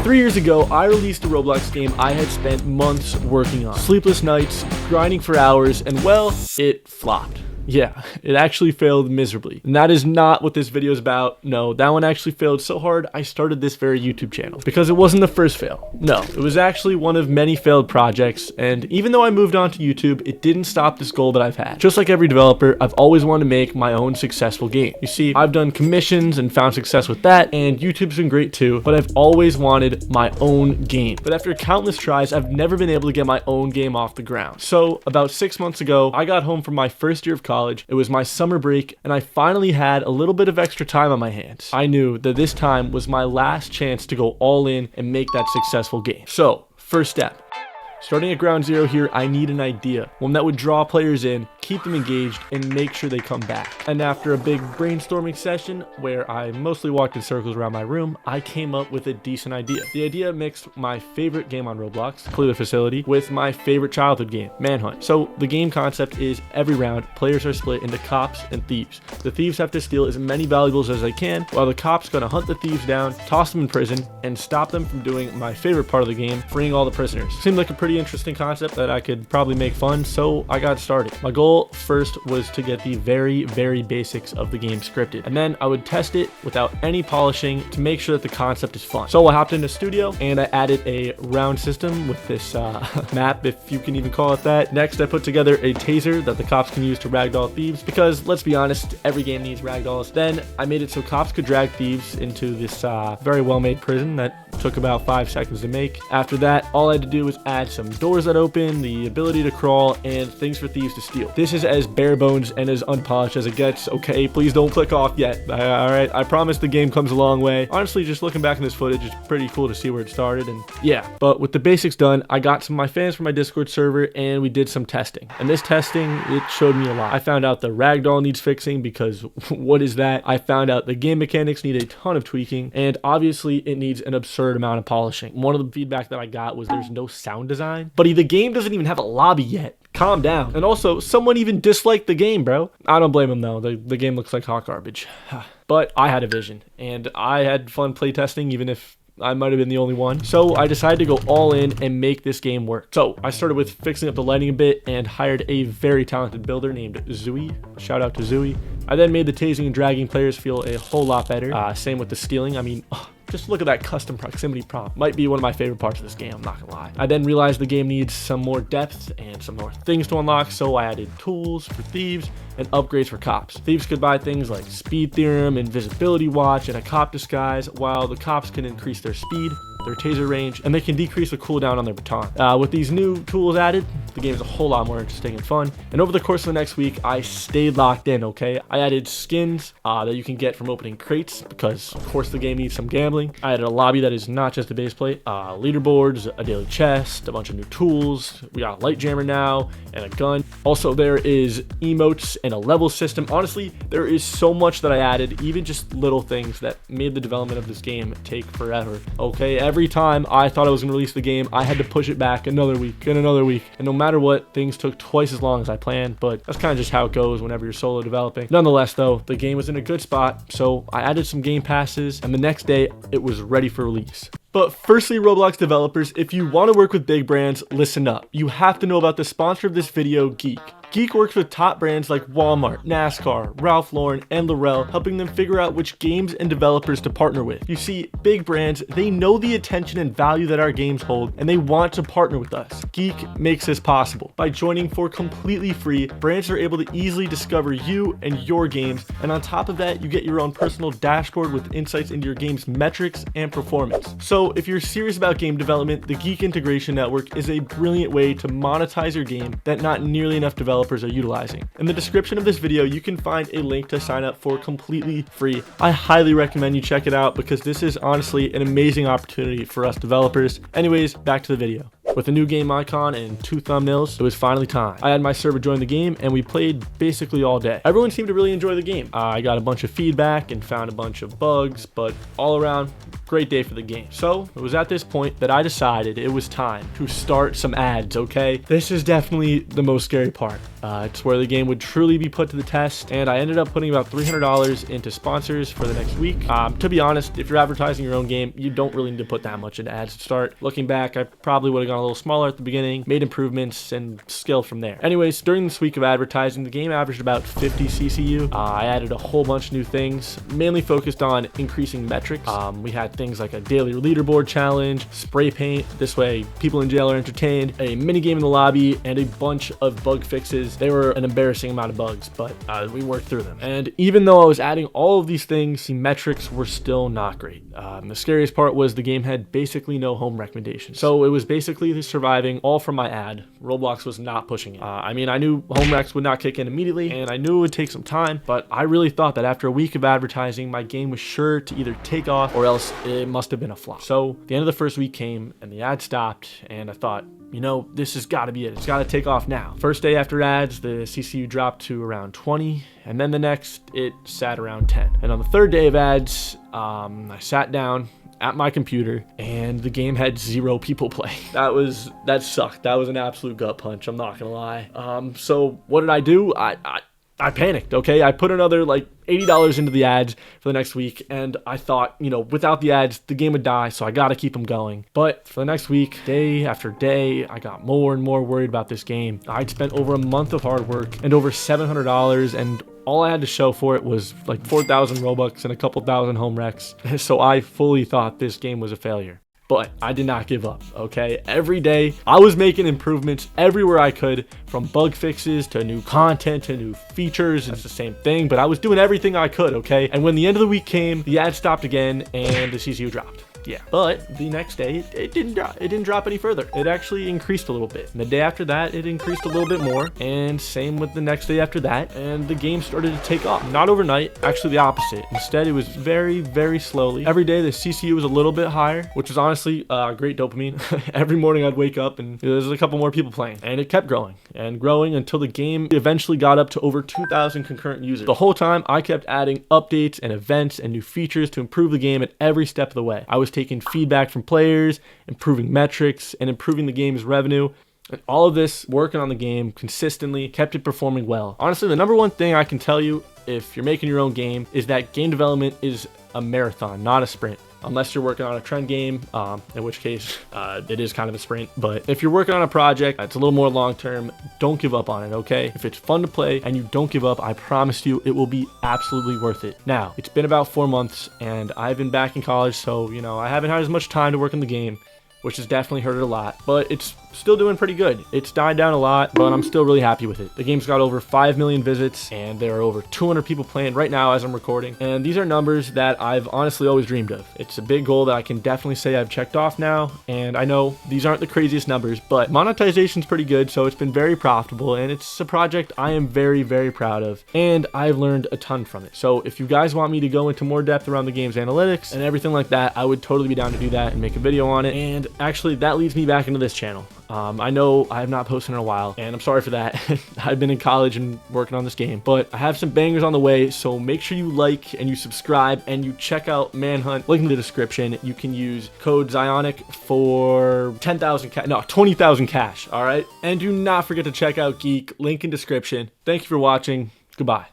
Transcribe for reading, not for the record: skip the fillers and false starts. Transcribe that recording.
3 years ago, I released a Roblox game I had spent months working on. Sleepless nights, grinding for hours, and well, it flopped. Yeah, it actually failed miserably. And that is not what this video is about. No, that one actually failed so hard, I started this very YouTube channel. Because it wasn't the first fail. No, it was actually one of many failed projects. And even though I moved on to YouTube, it didn't stop this goal that I've had. Just like every developer, I've always wanted to make my own successful game. You see, I've done commissions and found success with that, and YouTube's been great too, but I've always wanted my own game. But after countless tries, I've never been able to get my own game off the ground. So about 6 months ago, I got home from my first year of college. It was my summer break, and I finally had a little bit of extra time on my hands. I knew that this time was my last chance to go all in and make that successful game. So, first step. Starting at ground zero here, I need an idea, one that would draw players in, keep them engaged, and make sure they come back. And after a big brainstorming session, where I mostly walked in circles around my room, I came up with a decent idea. The idea mixed my favorite game on Roblox, Clear the Facility, with my favorite childhood game, ManHunt. So the game concept is every round, players are split into cops and thieves. The thieves have to steal as many valuables as they can, while the cops gonna hunt the thieves down, toss them in prison, and stop them from doing my favorite part of the game, freeing all the prisoners. Seemed like a pretty interesting concept that I could probably make fun, so I got started. My goal first was to get the very basics of the game scripted, and then I would test it without any polishing to make sure that the concept is fun. So I hopped into studio and I added a round system with this map, if you can even call it that. Next, I put together a taser that the cops can use to ragdoll thieves, because let's be honest, every game needs ragdolls. Then I made it so cops could drag thieves into this very well-made prison that took about 5 seconds to make. After that, all I had to do was add some doors that open, the ability to crawl, and things for thieves to steal. This is as bare bones and as unpolished as it gets, okay? Please don't click off yet, alright? I promise the game comes a long way. Honestly, just looking back in this footage, it's pretty cool to see where it started, and yeah. But with the basics done, I got some of my fans from my Discord server, and we did some testing. And this testing, it showed me a lot. I found out the ragdoll needs fixing, because what is that? I found out the game mechanics need a ton of tweaking, and obviously it needs an absurd amount of polishing. One of the feedback that I got was there's no sound design. Buddy, the game doesn't even have a lobby yet. Calm down. And also, someone even disliked the game, bro. I don't blame him though. The game looks like hot garbage. But I had a vision, and I had fun playtesting, even if I might have been the only one. So I decided to go all in and make this game work. So I started with fixing up the lighting a bit and hired a very talented builder named Zooey. Shout out to Zooey. I then made the tasing and dragging players feel a whole lot better. Same with the stealing. I mean, just look at that custom proximity prompt. Might be one of my favorite parts of this game, I'm not gonna lie. I then realized the game needs some more depth and some more things to unlock, so I added tools for thieves and upgrades for cops. Thieves could buy things like speed theorem, invisibility watch, and a cop disguise, while the cops can increase their speed, their taser range, and they can decrease the cooldown on their baton. With these new tools added, the game is a whole lot more interesting and fun. And over the course of the next week, I stayed locked in, okay? I added skins that you can get from opening crates, because of course the game needs some gambling. I added a lobby that is not just a base plate, leaderboards, a daily chest, a bunch of new tools. We got a light jammer now, and a gun. Also, there is emotes and a level system. Honestly, there is so much that I added, even just little things that made the development of this game take forever, okay? Every time I thought I was gonna release the game, I had to push it back another week and another week. And no matter what, things took twice as long as I planned, but that's kind of just how it goes whenever you're solo developing. Nonetheless though, the game was in a good spot, so I added some game passes, and the next day it was ready for release. But firstly, Roblox developers, if you want to work with big brands, listen up. You have to know about the sponsor of this video, GEEIQ. GEEIQ works with top brands like Walmart, NASCAR, Ralph Lauren, and L'Oreal, helping them figure out which games and developers to partner with. You see, big brands, they know the attention and value that our games hold, and they want to partner with us. GEEIQ makes this possible. By joining for completely free, brands are able to easily discover you and your games, and on top of that, you get your own personal dashboard with insights into your game's metrics and performance. So if you're serious about game development, the GEEIQ Integration Network is a brilliant way to monetize your game that not nearly enough developers are utilizing. In the description of this video, you can find a link to sign up for completely free. I highly recommend you check it out, because this is honestly an amazing opportunity for us developers. Anyways, back to the video. With a new game icon and 2 thumbnails, it was finally time. I had my server join the game, and we played basically all day. Everyone seemed to really enjoy the game. I got a bunch of feedback and found a bunch of bugs, but all around, great day for the game. So it was at this point that I decided it was time to start some ads, okay? This is definitely the most scary part. It's where the game would truly be put to the test, and I ended up putting about $300 into sponsors for the next week. To be honest, if you're advertising your own game, you don't really need to put that much into ads to start. Looking back, I probably would have gone a little smaller at the beginning, made improvements, and scaled from there. Anyways, during this week of advertising, the game averaged about 50 CCU. I added a whole bunch of new things, mainly focused on increasing metrics. We had things like a daily leaderboard challenge, spray paint, this way people in jail are entertained, a mini game in the lobby, and a bunch of bug fixes. They were an embarrassing amount of bugs, but we worked through them. And even though I was adding all of these things, the metrics were still not great. The scariest part was the game had basically no home recommendations. So it was basically surviving all from my ad. Roblox was not pushing it. I mean, I knew home recs would not kick in immediately, and I knew it would take some time, but I really thought that after a week of advertising, my game was sure to either take off or else it must have been a flop. So the end of the first week came and the ad stopped, and I thought, you know, this has got to be it. It's got to take off now. First day after ads, the CCU dropped to around 20, and then the next, it sat around 10. And on the third day of ads, I sat down at my computer and the game had 0 people playing. That sucked. That was an absolute gut punch, I'm not gonna lie. So what did I do? I panicked, okay? I put another like $80 into the ads for the next week, and I thought, you know, without the ads, the game would die, so I gotta keep them going. But for the next week, day after day, I got more and more worried about this game. I'd spent over a month of hard work and over $700, and all I had to show for it was like 4,000 Robux and a couple thousand home recs. So I fully thought this game was a failure. But I did not give up, okay? Every day, I was making improvements everywhere I could, from bug fixes to new content to new features. It's the same thing, but I was doing everything I could, okay? And when the end of the week came, the ad stopped again and the CCU dropped. Yeah, but the next day it didn't drop. It didn't drop any further. It actually increased a little bit. And the day after that, it increased a little bit more, and same with the next day after that, and the game started to take off. Not overnight, actually the opposite. Instead, it was very, very slowly. Every day the CCU was a little bit higher, which was honestly great dopamine. Every morning I'd wake up and there's a couple more people playing, and it kept growing and growing until the game eventually got up to over 2,000 concurrent users. The whole time I kept adding updates and events and new features to improve the game at every step of the way. I was taking feedback from players, improving metrics, and improving the game's revenue. And all of this, working on the game consistently, kept it performing well. Honestly, the number one thing I can tell you if you're making your own game is that game development is a marathon, not a sprint. Unless you're working on a trend game, in which case it is kind of a sprint. But if you're working on a project that's a little more long-term, don't give up on it, okay? If it's fun to play and you don't give up, I promise you it will be absolutely worth it. Now, it's been about 4 months and I've been back in college, so, you know, I haven't had as much time to work on the game, which has definitely hurt it a lot, but it's still doing pretty good. It's died down a lot, but I'm still really happy with it. The game's got over 5 million visits, and there are over 200 people playing right now as I'm recording, and these are numbers that I've honestly always dreamed of. It's a big goal that I can definitely say I've checked off now, and I know these aren't the craziest numbers, but monetization's pretty good, so it's been very profitable, and it's a project I am very, very proud of, and I've learned a ton from it. So if you guys want me to go into more depth around the game's analytics and everything like that, I would totally be down to do that and make a video on it. And actually, that leads me back into this channel. I know I have not posted in a while, and I'm sorry for that. I've been in college and working on this game, but I have some bangers on the way, so make sure you like and you subscribe and you check out ManHunt. Link in the description. You can use code Zionic for 20,000 cash, all right? And do not forget to check out Geek, link in description. Thank you for watching. Goodbye.